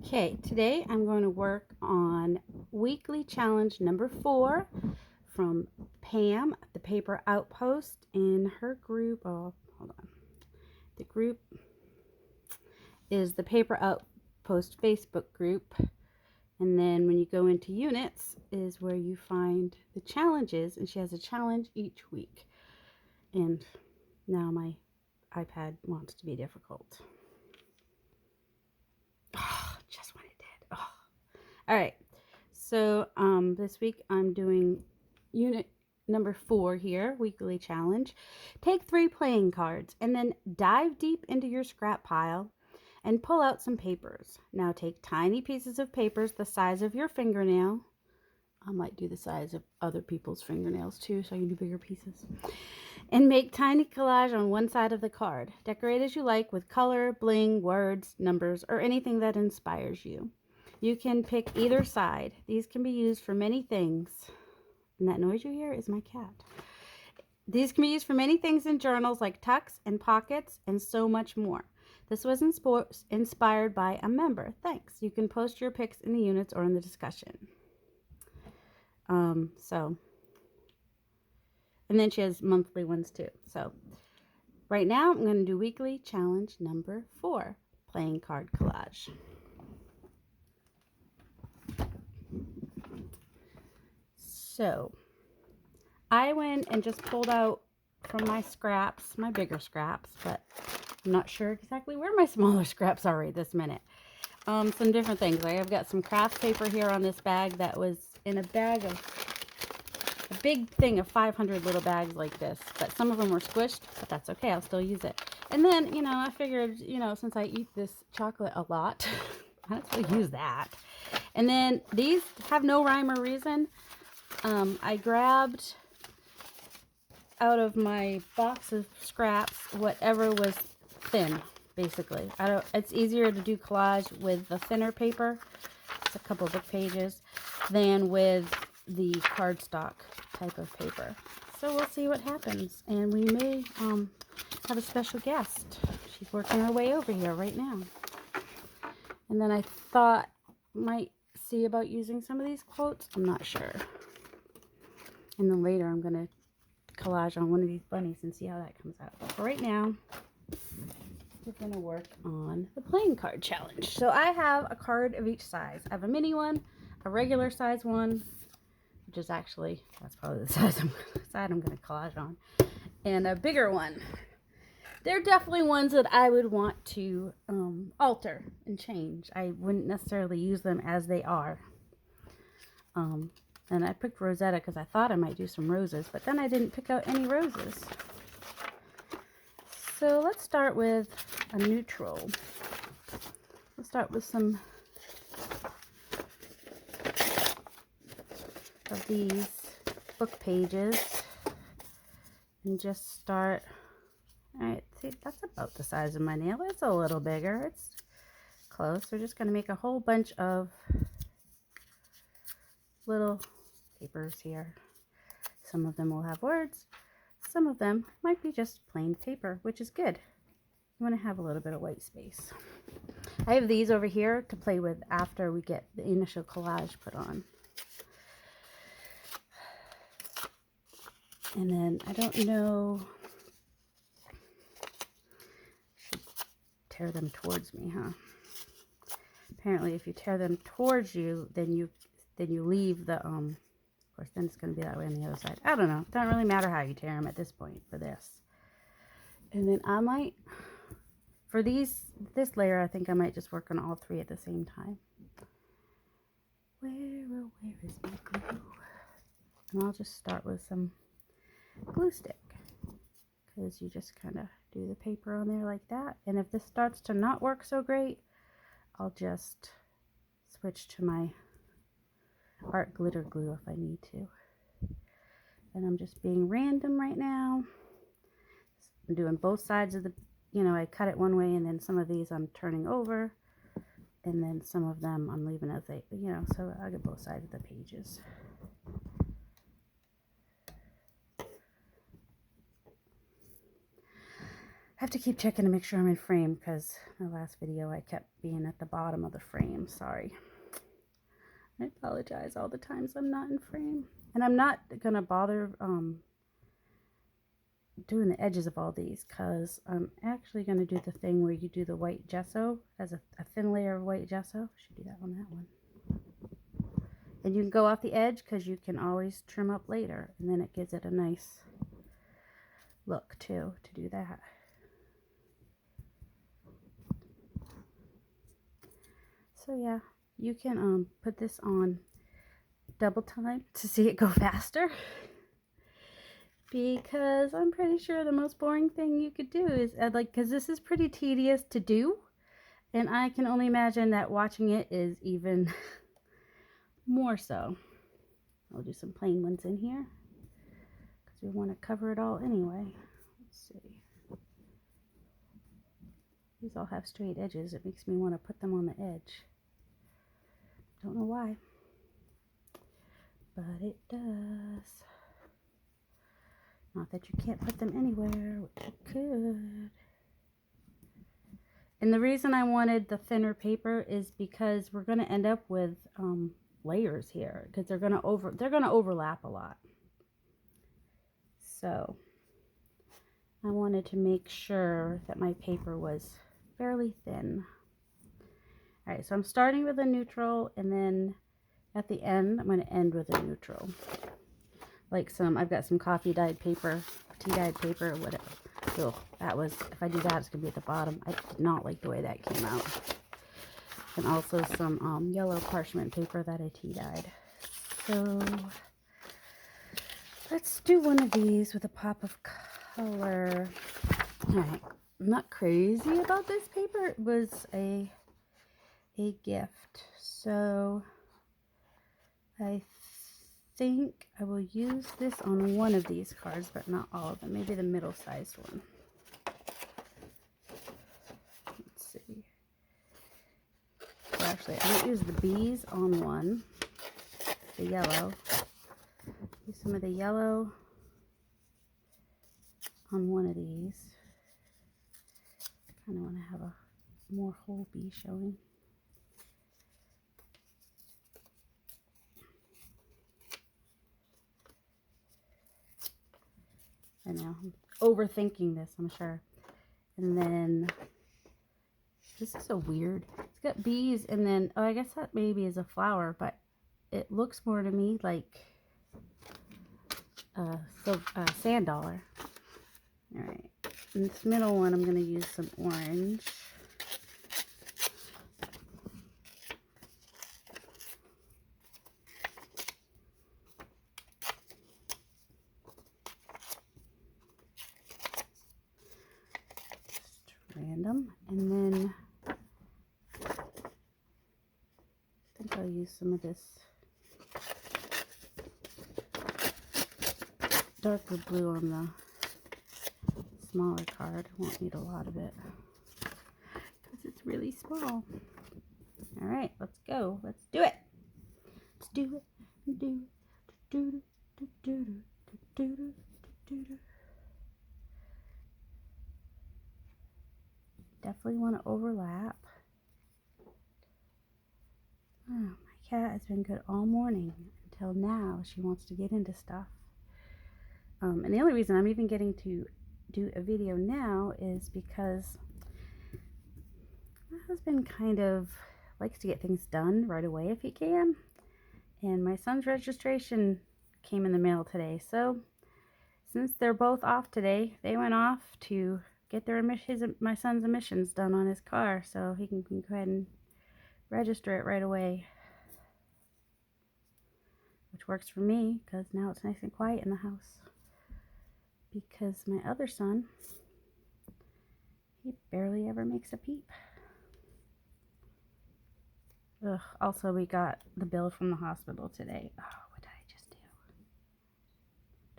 Okay, today I'm going to work on weekly challenge number 4 from Pam, the paper Outpost, in her group. Oh, hold on. The group is the paper Outpost Facebook group. And then when you go into units is where you find the challenges, and she has a challenge each week. And now my iPad wants to be difficult. Oh, just when it did. Oh. All right. So this week I'm doing unit number 4 here, weekly challenge. Take 3 playing cards and then dive deep into your scrap pile and pull out some papers. Now take tiny pieces of papers the size of your fingernail. I might do the size of other people's fingernails too, so I can do bigger pieces. And make tiny collage on one side of the card. Decorate as you like with color, bling, words, numbers, or anything that inspires you. You can pick either side. These can be used for many things. And that noise you hear is my cat. These can be used for many things in journals like tucks and pockets and so much more. This was inspired by a member. Thanks. You can post your picks in the units or in the discussion. And then she has monthly ones too. So right now I'm going to do weekly challenge number 4, playing card collage. So I went and just pulled out from my scraps, my bigger scraps, but I'm not sure exactly where my smaller scraps are right this minute. Some different things. Like I've got some craft paper here on this bag that was in a bag of, a big thing of 500 little bags like this, but some of them were squished, but that's okay, I'll still use it. And then, I figured, since I eat this chocolate a lot, I might as well use that. And then these have no rhyme or reason. I grabbed out of my box of scraps whatever was thin, basically. It's easier to do collage with the thinner paper, it's a couple book pages, than with the cardstock type of paper. So we'll see what happens, and we may have a special guest. She's working her way over here right now. And then I thought might see about using some of these quotes. I'm not sure. And then later I'm going to collage on one of these bunnies and see how that comes out. But for right now, we're going to work on the playing card challenge. So I have a card of each size. I have a mini one, a regular size one, which is actually, that's probably the size I'm going to collage on, and a bigger one. They're definitely ones that I would want to alter and change. I wouldn't necessarily use them as they are. And I picked Rosetta because I thought I might do some roses, but then I didn't pick out any roses. So let's start with a neutral. We'll start with some of these book pages and just start. All right, see, that's about the size of my nail. It's a little bigger. It's close. We're just going to make a whole bunch of little papers here. Some of them will have words. Some of them might be just plain paper, which is good. You want to have a little bit of white space. I have these over here to play with after we get the initial collage put on. And then I don't know, I should tear them towards me, huh? Apparently if you tear them towards you, then you leave the of course then it's going to be that way on the other side. I don't know, it doesn't really matter how you tear them at this point for this. And then I might, for this layer, I think I might just work on all 3 at the same time. Where is my glue? And I'll just start with some glue stick, because you just kind of do the paper on there like that. And if this starts to not work so great, I'll just switch to my art glitter glue if I need to. And I'm just being random right now. I'm doing both sides of the, I cut it one way, and then some of these I'm turning over, and then some of them I'm leaving as they, so I get both sides of the pages. have to keep checking to make sure I'm in frame because my last video I kept being at the bottom of the frame. Sorry. I apologize all the times I'm not in frame. And I'm not going to bother doing the edges of all these because I'm actually going to do the thing where you do the white gesso as a thin layer of white gesso. Should do that on that one. And you can go off the edge because you can always trim up later. And then it gives it a nice look too to do that. So yeah, you can put this on double time to see it go faster. Because I'm pretty sure the most boring thing you could do is because this is pretty tedious to do. And I can only imagine that watching it is even more so. I'll do some plain ones in here because we want to cover it all anyway. Let's see. These all have straight edges. It makes me want to put them on the edge. Don't know why, but it does. Not that you can't put them anywhere, which you could. And the reason I wanted the thinner paper is because we're going to end up with layers here because they're going to overlap a lot. So I wanted to make sure that my paper was fairly thin. All right, so I'm starting with a neutral, and then at the end, I'm going to end with a neutral. Like I've got some coffee dyed paper, tea dyed paper, whatever. Ugh, that was, if I do that, it's going to be at the bottom. I did not like the way that came out. And also some yellow parchment paper that I tea dyed. So let's do one of these with a pop of color. All right, I'm not crazy about this paper. It was a gift, so I think I will use this on one of these cards, but not all of them. Maybe the middle-sized one. Let's see. So actually, I'm going to use the bees on one, the yellow. Use some of the yellow on one of these. Kind of want to have a more whole bee showing. I know, I'm overthinking this, I'm sure. And then, this is so weird. It's got bees, and then, oh, I guess that maybe is a flower, but it looks more to me like sand dollar. All right, in this middle one, I'm going to use some orange. Random, and then I think I'll use some of this darker blue on the smaller card. I won't need a lot of it because it's really small. All right, let's go. Let's do it. Let's do it. Do it. Do it. Do it. Do it. Do it. Definitely want to overlap. Oh, my cat has been good all morning until now. She wants to get into stuff. And the only reason I'm even getting to do a video now is because my husband kind of likes to get things done right away if he can. And my son's registration came in the mail today. So since they're both off today, they went off to get my son's emissions done on his car so he can go ahead and register it right away, which works for me because now it's nice and quiet in the house, because my other son, he barely ever makes a peep. Ugh, also we got the bill from the hospital today. Oh, what did I just do?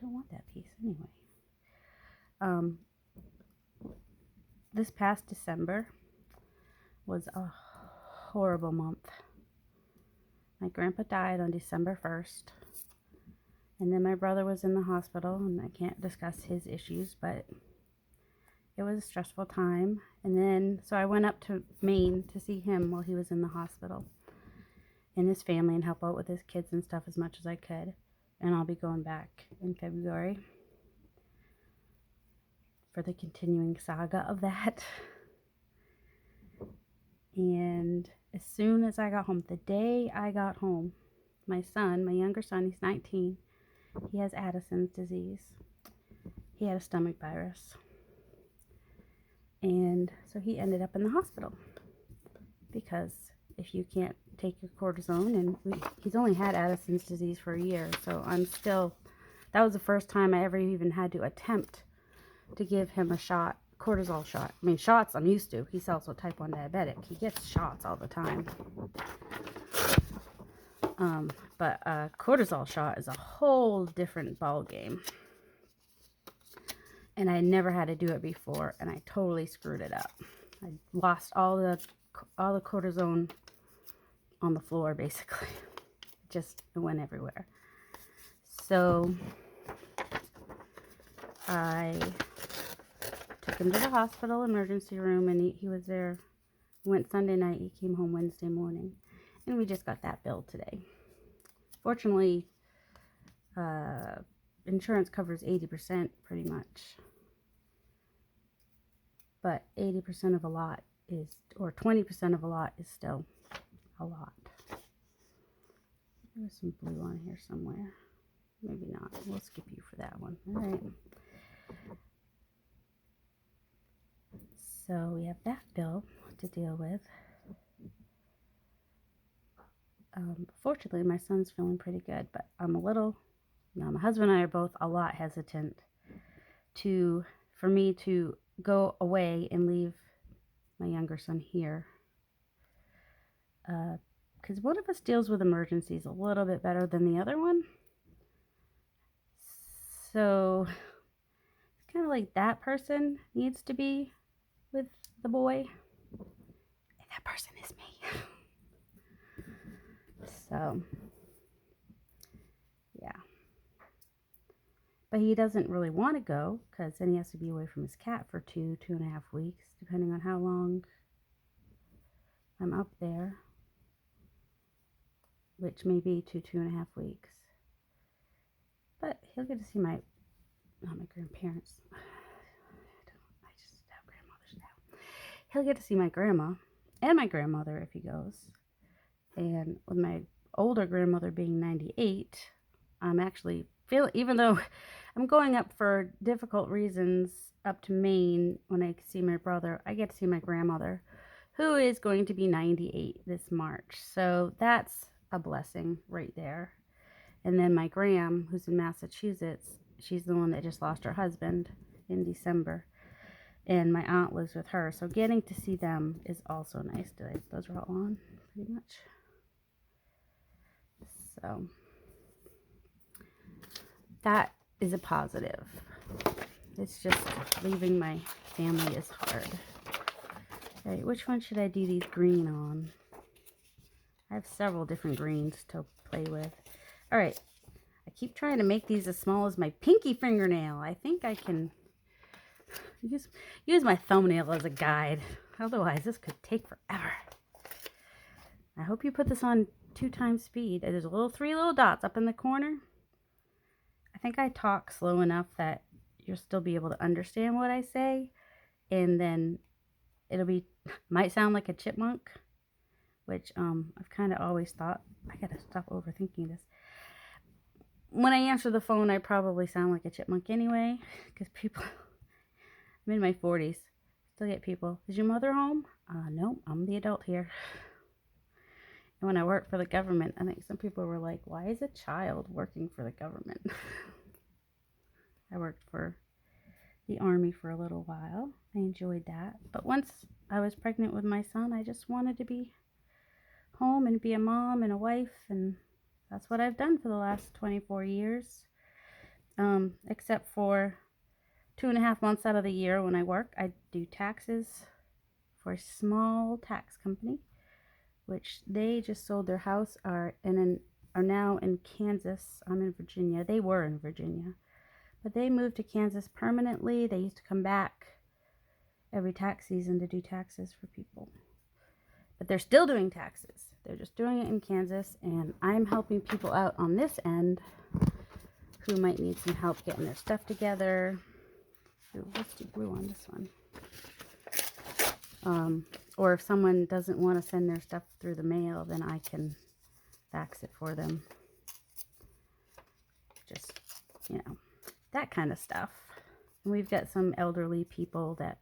Don't want that piece anyway. This past December was a horrible month. My grandpa died on December 1st. And then my brother was in the hospital, and I can't discuss his issues, but it was a stressful time. And then, so I went up to Maine to see him while he was in the hospital and his family and help out with his kids and stuff as much as I could. And I'll be going back in February for the continuing saga of that. And as soon as I got home, the day I got home, my son, my younger son, he's 19, he has Addison's disease. He had a stomach virus. And so he ended up in the hospital because if you can't take your cortisone, and he's only had Addison's disease for a year, so that was the first time I ever even had to attempt to give him a shot, cortisol shot. I mean, shots I'm used to. He's also type 1 diabetic. He gets shots all the time. But a cortisol shot is a whole different ball game. And I never had to do it before, and I totally screwed it up. I lost all the cortisone on the floor, basically. It went everywhere. So I took him to the hospital emergency room, and he was there. Went Sunday night. He came home Wednesday morning, and we just got that bill today. Fortunately, insurance covers 80% pretty much, but 80% of a lot is, or 20% of a lot is still a lot. There's some blue on here somewhere. Maybe not. We'll skip you for that one. All right. So we have that bill to deal with. Fortunately, my son's feeling pretty good, but I'm my husband and I are both a lot hesitant for me to go away and leave my younger son here. Because one of us deals with emergencies a little bit better than the other one. So it's kind of like that person needs to be with the boy, and that person is me. So, yeah. But he doesn't really want to go, because then he has to be away from his cat for 2.5 weeks, depending on how long I'm up there, which may be 2.5 weeks. But he'll get to see my grandparents. I just have grandmothers now. He'll get to see my grandma and my grandmother if he goes. And with my older grandmother being 98, I'm actually even though I'm going up for difficult reasons up to Maine when I see my brother, I get to see my grandmother, who is going to be 98 this March. So that's a blessing right there. And then my gram, who's in Massachusetts, she's the one that just lost her husband in December. And my aunt lives with her. So getting to see them is also nice. Those are all on, pretty much. So that is a positive. It's just leaving my family is hard. All right, which one should I do these green on? I have several different greens to play with. All right, I keep trying to make these as small as my pinky fingernail. I think I can use my thumbnail as a guide. Otherwise, this could take forever. I hope you put this on 2x speed. There's 3 little dots up in the corner. I think I talk slow enough that you'll still be able to understand what I say. And then might sound like a chipmunk, which I've kind of always thought. I gotta stop overthinking this. When I answer the phone, I probably sound like a chipmunk anyway, because people, I'm in my 40s, still get people, is your mother home? No, I'm the adult here. And when I worked for the government, I think some people were like, why is a child working for the government? I worked for the Army for a little while. I enjoyed that. But once I was pregnant with my son, I just wanted to be home and be a mom and a wife, and that's what I've done for the last 24 years. Except for 2.5 months out of the year when I work, I do taxes for a small tax company, which they just sold their house, are now in Kansas. I'm in Virginia. They were in Virginia, but they moved to Kansas permanently. They used to come back every tax season to do taxes for people. But they're still doing taxes. They're just doing it in Kansas, and I'm helping people out on this end who might need some help getting their stuff together. Ooh, let's do glue on this one. Or if someone doesn't want to send their stuff through the mail, then I can fax it for them. Just, you know, that kind of stuff. And we've got some elderly people that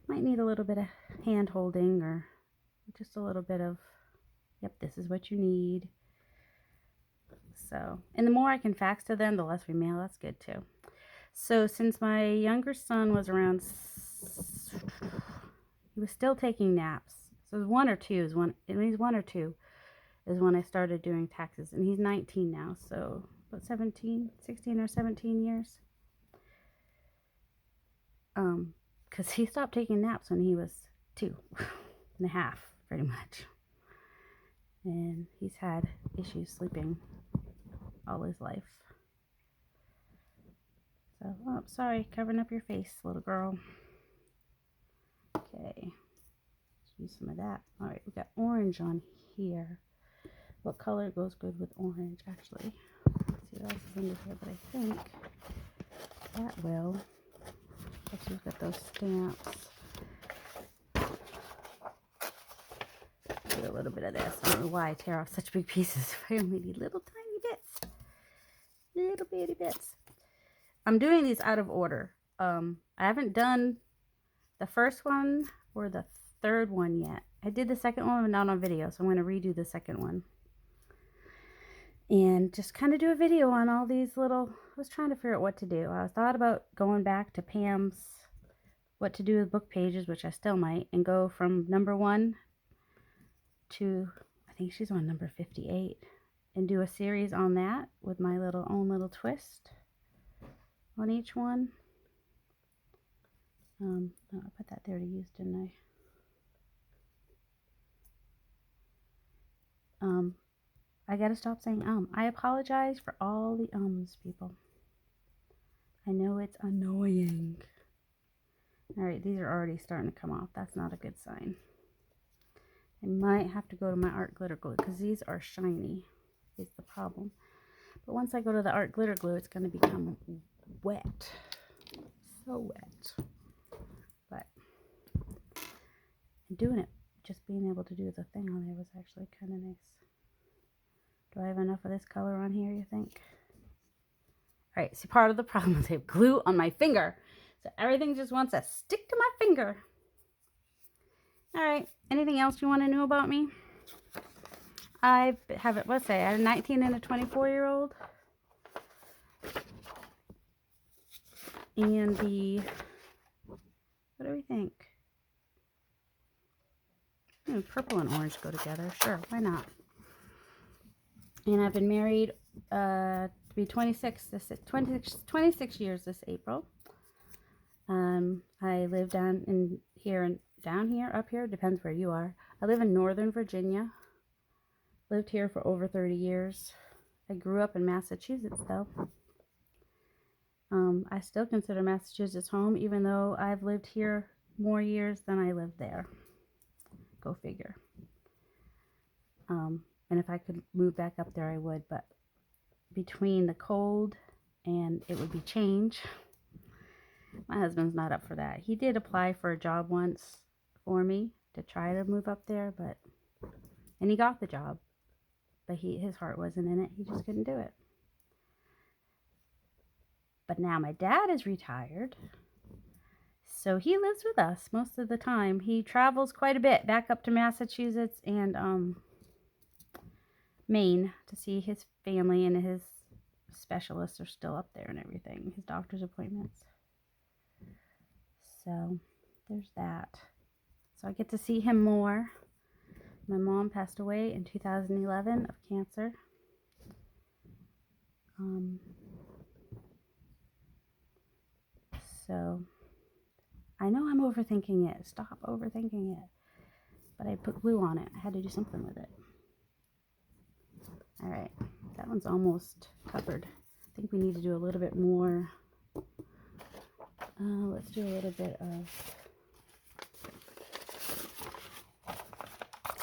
might need a little bit of hand holding, or just a little bit of, yep, this is what you need. So, and the more I can fax to them, the less we mail. That's good too. So since my younger son was around, he was still taking naps. So it was 1 or 2 is when, and he's 1 or 2 is when I started doing taxes, and he's 19 now. So about 16 or 17 years. Because he stopped taking naps when he was 2.5, pretty much. And he's had issues sleeping all his life. So, oh, sorry, covering up your face, little girl. Okay, let's use some of that. All right, we got orange on here. What color goes good with orange, actually? Let's see what else is under here, but I think that will. Plus we've got those stamps. Do a little bit of this. I don't know why I tear off such big pieces. I only need little tiny bits. Little bitty bits. I'm doing these out of order. I haven't done the first one or the third one yet. I did the second one, but not on video, so I'm going to redo the second one. And just kind of do a video on all these little, I was trying to figure out what to do. I thought about going back to Pam's what to do with book pages, which I still might, and go from number 1 to, I think she's on number 58, and do a series on that with my own little twist on each one. No, I put that there to use, didn't I? I gotta stop saying I apologize for all the ums, people. I know it's annoying. Alright, these are already starting to come off. That's not a good sign. I might have to go to my art glitter glue because these are shiny, is the problem. But once I go to the art glitter glue, it's going to become wet. So wet. But doing it, just being able to do the thing on there was actually kind of nice. Do I have enough of this color on here, you think? Alright, see, part of the problem is I have glue on my finger. So everything just wants to stick to my finger. Alright, anything else you want to know about me? I have it, let's say, I have a 19 and a 24-year-old. And the, what do we think? Purple and orange go together. Sure, why not? And I've been married to be 26 years this April. I live down here, up here, depends where you are. I live in Northern Virginia. Lived here for over 30 years. I grew up in Massachusetts, though. I still consider Massachusetts home, even though I've lived here more years than I lived there. Go figure. And if I could move back up there, I would. But between the cold and it would be change, my husband's not up for that. He did apply for a job once for me to try to move up there, and he got the job. But his heart wasn't in it. He just couldn't do it. But now my dad is retired, so he lives with us most of the time. He travels quite a bit back up to Massachusetts and Maine to see his family, and his specialists are still up there and everything, his doctor's appointments. So there's that. So I get to see him more. My mom passed away in 2011 of cancer. So I know I'm overthinking it. Stop overthinking it. But I put glue on it. I had to do something with it. Alright, that one's almost covered. I think we need to do a little bit more. Let's do a little bit of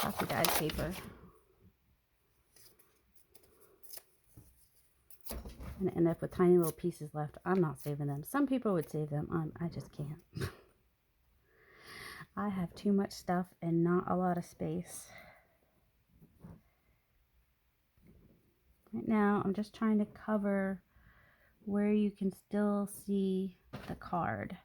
Coffee dyed paper. And end up with tiny little pieces left. I'm not saving them. Some people would save them. I just can't. I have too much stuff and not a lot of space. Right now, I'm just trying to cover where you can still see the card.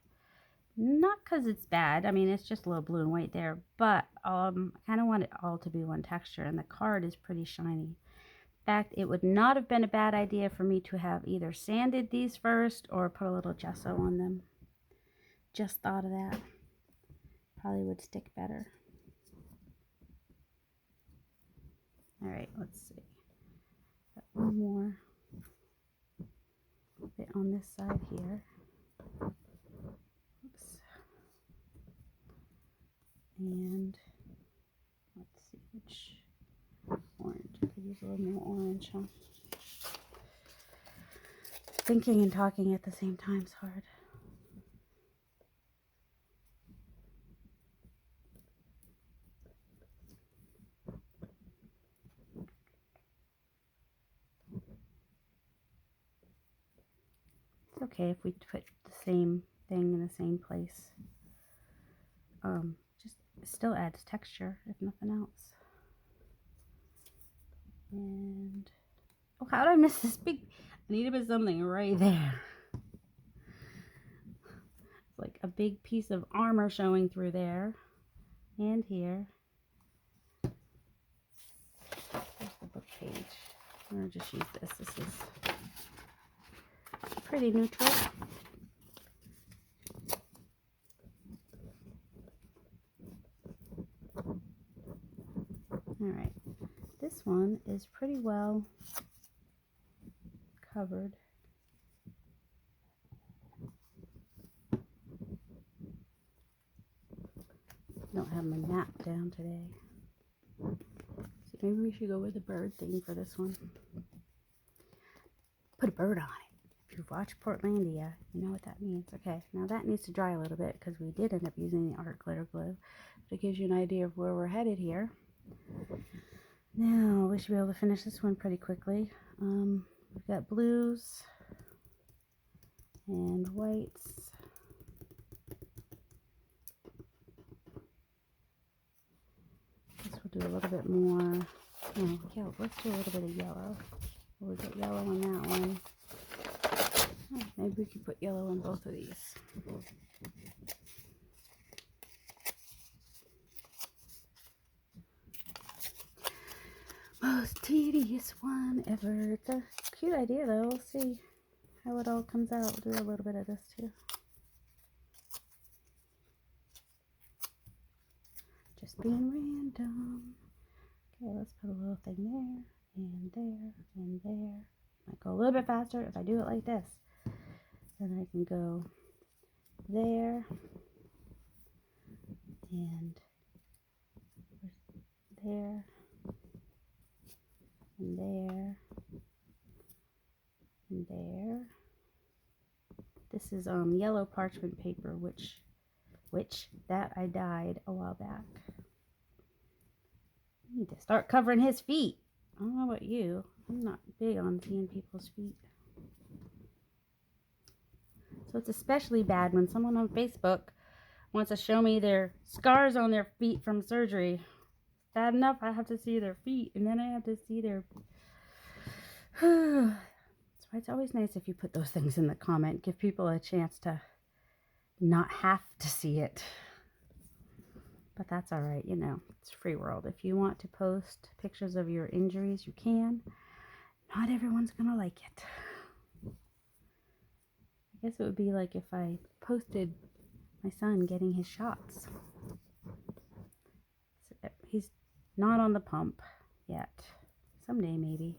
Not because it's bad. I mean, it's just a little blue and white there. But I kind of want it all to be one texture. And the card is pretty shiny. In fact, it would not have been a bad idea for me to have either sanded these first or put a little gesso on them. Just thought of that. Probably would stick better. All right, let's see. Got one more bit on this side here. Oops. And let's see which orange. I could use a little more orange, huh? Thinking and talking at the same time is hard. It's okay if we put the same thing in the same place. Just still adds texture, if nothing else. And oh, how did I miss this big? I need to put something right there. It's like a big piece of armor showing through there and here. There's the book page. I'm gonna just use this. This is pretty neutral. All right, this one is pretty well covered. Don't have my map down today. So maybe we should go with the bird theme for this one. Put a bird on it. If you've watched Portlandia, you know what that means. Okay, now that needs to dry a little bit because we did end up using the art glitter glue. But it gives you an idea of where we're headed here. Now, we should be able to finish this one pretty quickly. We've got blues and whites. This will do a little bit more. Oh, yeah, let's do a little bit of yellow. We'll get yellow on that one. Oh, maybe we could put yellow on both of these. Most tedious one ever. It's a cute idea though. We'll see how it all comes out. We'll do a little bit of this too. Just being random. Okay, let's put a little thing there and there and there. Might go a little bit faster if I do it like this. Then I can go there and there and there and there. This is yellow parchment paper, which that I dyed a while back. I need to start covering his feet. I don't know about you. I'm not big on seeing people's feet. So it's especially bad when someone on Facebook wants to show me their scars on their feet from surgery. Bad enough I have to see their feet, and then I have to see their... That's why it's always nice if you put those things in the comment. Give people a chance to not have to see it. But that's all right, you know, it's free world. If you want to post pictures of your injuries, you can. Not everyone's gonna like it. I guess it would be like if I posted my son getting his shots. He's not on the pump yet. Someday maybe.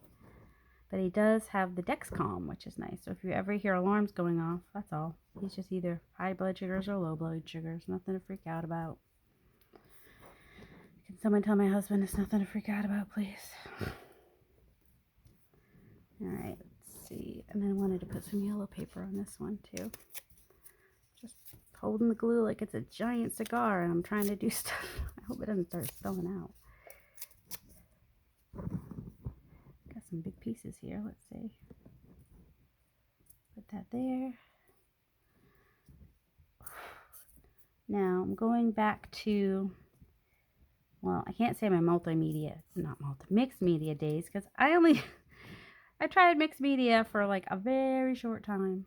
But he does have the Dexcom, which is nice. So if you ever hear alarms going off, that's all. He's just either high blood sugars or low blood sugars. Nothing to freak out about. Can someone tell my husband it's nothing to freak out about, please? Alright, let's see. And then I wanted to put some yellow paper on this one too. Just holding the glue like it's a giant cigar and I'm trying to do stuff. I hope it doesn't start spilling out. some big pieces here. Let's see. Put that there. Now I'm going back to, well, I can't say my mixed media days, because I tried mixed media for like a very short time.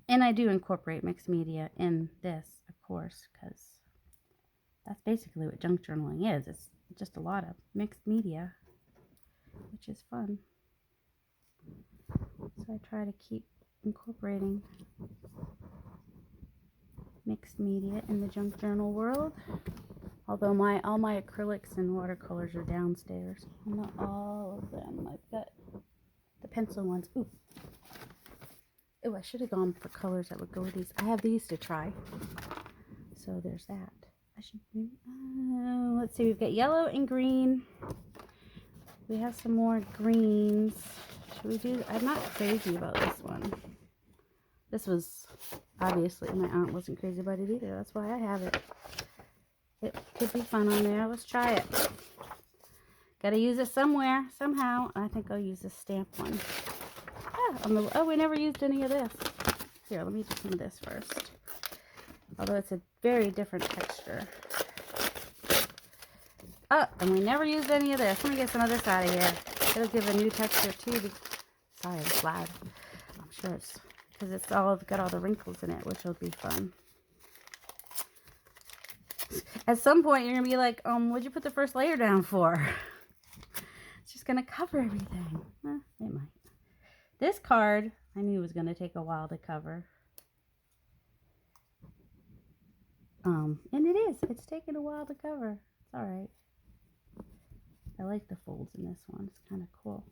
And I do incorporate mixed media in this, of course, because that's basically what junk journaling is. It's just a lot of mixed media, which is fun. So I try to keep incorporating mixed media in the junk journal world. Although all my acrylics and watercolors are downstairs. Not all of them. I've got the pencil ones. Ooh, I should have gone for colors that would go with these. I have these to try. So there's that. Let's see, we've got yellow and green. We have some more greens. Should we do, I'm not crazy about this one. This was, obviously, my aunt wasn't crazy about it either. That's why I have it. It could be fun on there. Let's try it. Gotta use it somewhere, somehow. I think I'll use this stamp one. Oh, we never used any of this. Here, let me do some of this first. Although it's a very different texture. Oh, and we never used any of this. Let me get some of this out of here. It'll give a new texture too. Sorry, it's loud. I'm sure it's because it's got all the wrinkles in it, which will be fun. At some point, you're gonna be like, what'd you put the first layer down for? It's just gonna cover everything. It might. This card, I knew was gonna take a while to cover. And it is. It's taken a while to cover. It's all right. I like the folds in this one. It's kind of cool.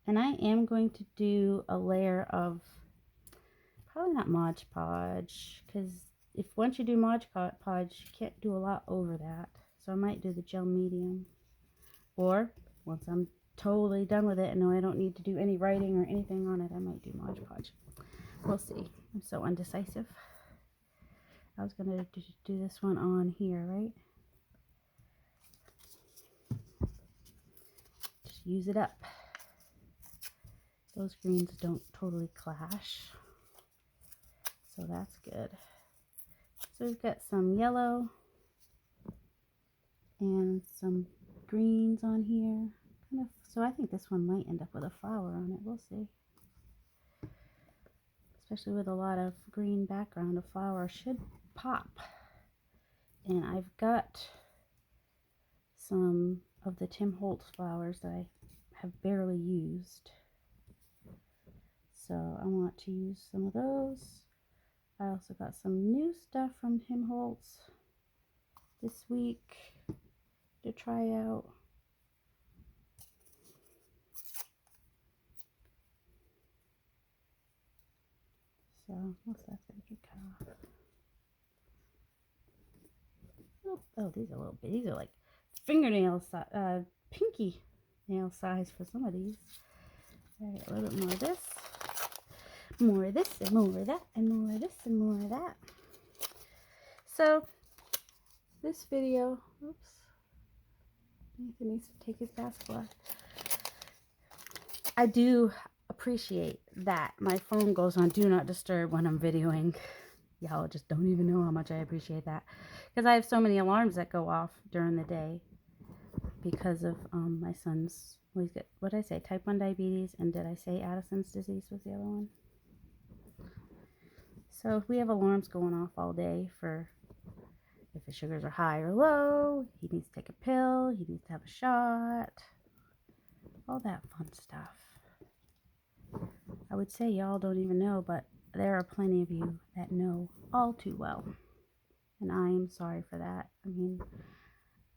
And I am going to do a layer of, probably not Mod Podge, because once you do Mod Podge, you can't do a lot over that. So I might do the gel medium. Or, once I'm totally done with it and know I don't need to do any writing or anything on it, I might do Mod Podge. We'll see. I'm so undecisive. I was going to do this one on here, right? Just use it up. Those greens don't totally clash. So that's good. So we've got some yellow and some greens on here. So I think this one might end up with a flower on it. We'll see. Especially with a lot of green background, a flower should pop. And I've got some of the Tim Holtz flowers that I have barely used. So I want to use some of those. I also got some new stuff from Tim Holtz this week to try out. So most of that's going to get cut off. Oh, these are a little bit. These are like fingernail size, pinky nail size for some of these. All right, a little bit more of this. More of this, and more of that, and more of this, and more of that. So, this video, oops, Nathan needs to take his basketball. I do appreciate that my phone goes on Do Not Disturb when I'm videoing. Y'all just don't even know how much I appreciate that. Because I have so many alarms that go off during the day because of my son's, what did I say, type 1 diabetes, and did I say Addison's disease was the other one? So we have alarms going off all day for if his sugars are high or low, he needs to take a pill, he needs to have a shot, all that fun stuff. I would say y'all don't even know, but there are plenty of you that know all too well. And I am sorry for that. I mean,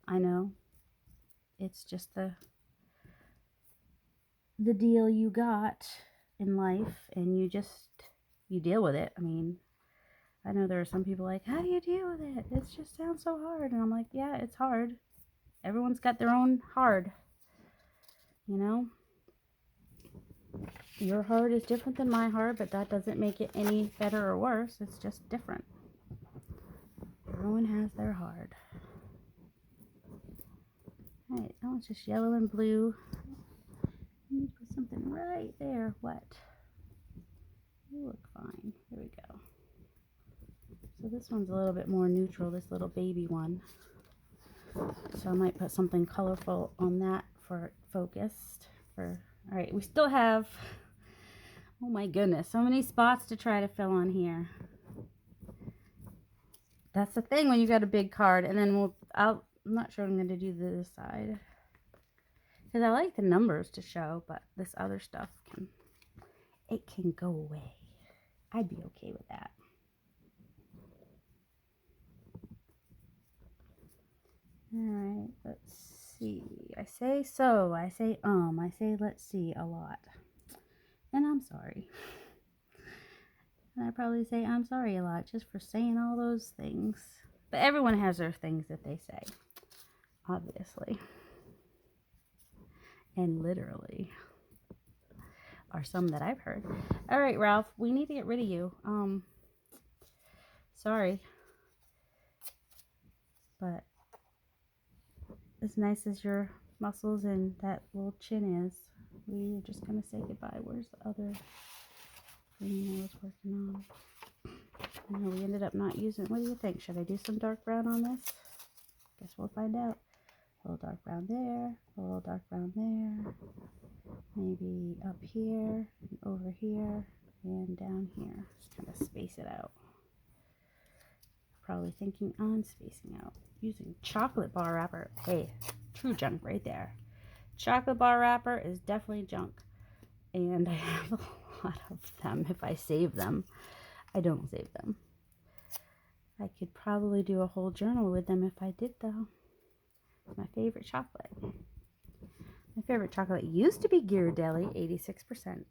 I know it's just the deal you got in life, and you deal with it. I mean, I know there are some people like, how do you deal with it? It just sounds so hard. And I'm like, yeah, it's hard. Everyone's got their own hard, you know? Your heart is different than my heart, but that doesn't make it any better or worse. It's just different. Everyone has their hard. Alright, that one's just yellow and blue. I need to put something right there. What? You look fine. There we go. So this one's a little bit more neutral, this little baby one. So I might put something colorful on that for focused. Alright, we still have, oh my goodness, so many spots to try to fill on here. That's the thing when you got a big card. And then I'm not sure what I'm going to do this side. Because I like the numbers to show, but this other stuff can go away. I'd be okay with that. Alright, let's see. I say so, I say I say let's see a lot. And I'm sorry. And I probably say I'm sorry a lot just for saying all those things. But everyone has their things that they say, obviously. And literally. Are some that I've heard. Alright, Ralph, we need to get rid of you. Sorry. But as nice as your muscles and that little chin is, we're just going to say goodbye. Where's the other thing I was working on? I know we ended up not using. What do you think? Should I do some dark brown on this? Guess we'll find out. A little dark brown there, a little dark brown there, maybe up here, and over here, and down here. Just kind of space it out. Probably thinking on spacing out. Using chocolate bar wrapper. Hey, true junk right there. Chocolate bar wrapper is definitely junk. And I have a lot of them if I save them. I don't save them. I could probably do a whole journal with them if I did though. It's my favorite chocolate. My favorite chocolate used to be Ghirardelli, 86%.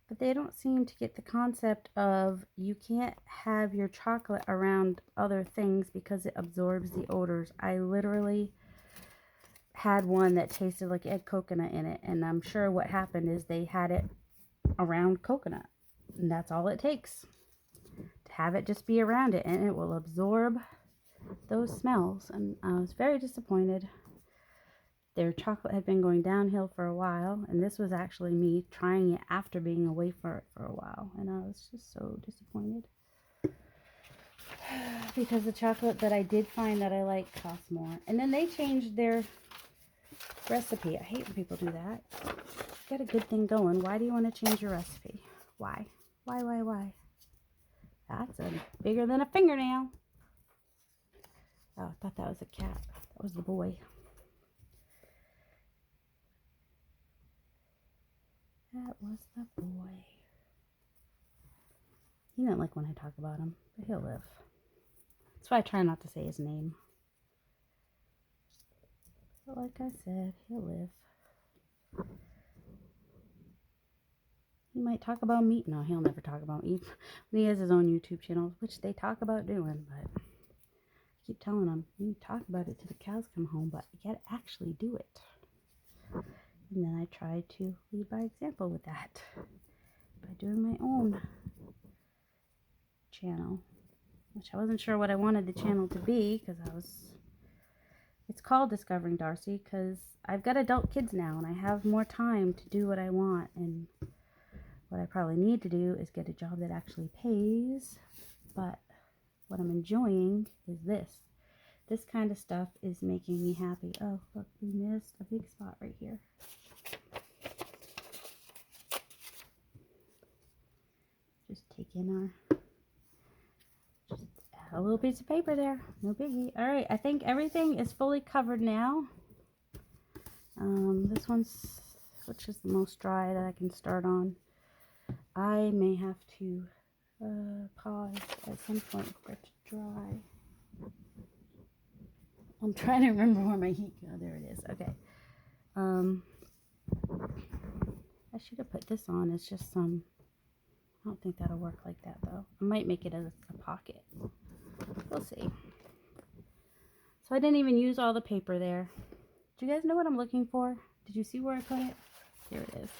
But they don't seem to get the concept of you can't have your chocolate around other things because it absorbs the odors. I literally had one that tasted like it had coconut in it, and I'm sure what happened is they had it around coconut, and that's all it takes to have it just be around it, and it will absorb those smells. And I was very disappointed. Their chocolate had been going downhill for a while, and this was actually me trying it after being away for it for a while, and I was just so disappointed because the chocolate that I did find that I like cost more. And then they changed their recipe. I hate when people do that. Got a good thing going. Why do you want to change your recipe? Why? Why? That's bigger than a fingernail. Oh, I thought that was a cat. That was the boy. That was the boy. He didn't like when I talk about him, but he'll live. That's why I try not to say his name. But like I said, he'll live. He might talk about meat. No, he'll never talk about meat. He has his own YouTube channel, which they talk about doing, but I keep telling him, you talk about it till the cows come home, but you gotta actually do it. And then I try to lead by example with that by doing my own channel, which I wasn't sure what I wanted the channel to be, because it's called Discovering Darcy because I've got adult kids now and I have more time to do what I want, and what I probably need to do is get a job that actually pays. But what I'm enjoying is this kind of stuff is making me happy. Oh look, we missed a big spot right here. Just take in just add a little piece of paper there, no biggie. All right, I think everything is fully covered now. This one's, which is the most dry that I can start on. I may have to pause at some point for it to dry. I'm trying to remember where my heat go. There it is. Okay. I should have put this on. It's just some. I don't think that'll work like that though. I might make it as a pocket. We'll see. So I didn't even use all the paper there. Do you guys know what I'm looking for? Did you see where I put it? Here it is.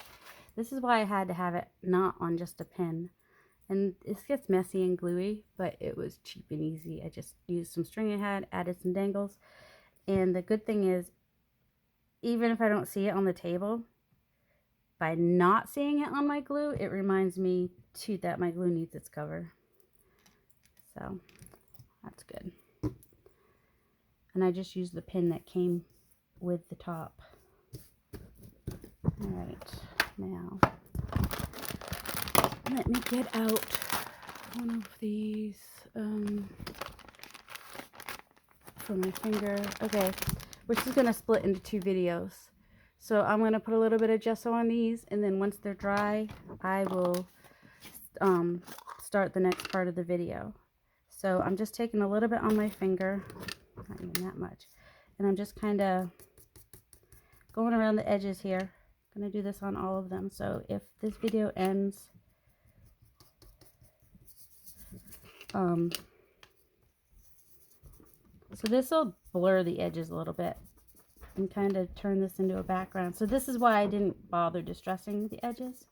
This is why I had to have it not on just a pen. And this gets messy and gluey, but it was cheap and easy. I just used some string I had, added some dangles. And the good thing is, even if I don't see it on the table, by not seeing it on my glue, it reminds me too that my glue needs its cover. So that's good. And I just used the pin that came with the top. All right, now let me get out one of these for my finger. Okay, we're just gonna split into 2 videos. So I'm gonna put a little bit of gesso on these, and then once they're dry, I will start the next part of the video. So I'm just taking a little bit on my finger, not even that much, and I'm just kind of going around the edges here. I'm gonna do this on all of them. So if this video ends so this will blur the edges a little bit and kind of turn this into a background. So this is why I didn't bother distressing the edges,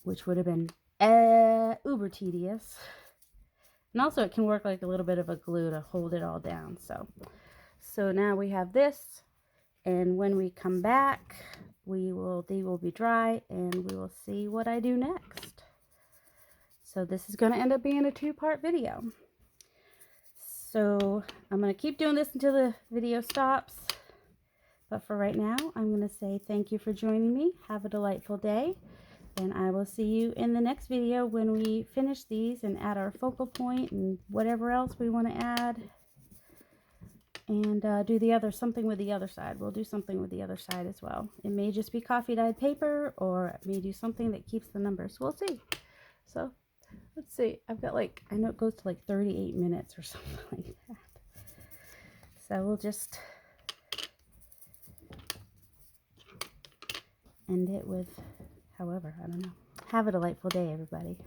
which would have been uber tedious. And also it can work like a little bit of a glue to hold it all down. So now we have this, and when we come back, they will be dry, and we will see what I do next. So this is going to end up being a 2-part video. So I'm going to keep doing this until the video stops. But for right now, I'm going to say thank you for joining me. Have a delightful day. And I will see you in the next video when we finish these and add our focal point and whatever else we want to add. And do something with the other side. We'll do something with the other side as well. It may just be coffee dyed paper, or it may do something that keeps the numbers. We'll see. So let's see. I've got I know it goes to 38 minutes or something like that. So we'll just end it with, however, I don't know. Have a delightful day, everybody.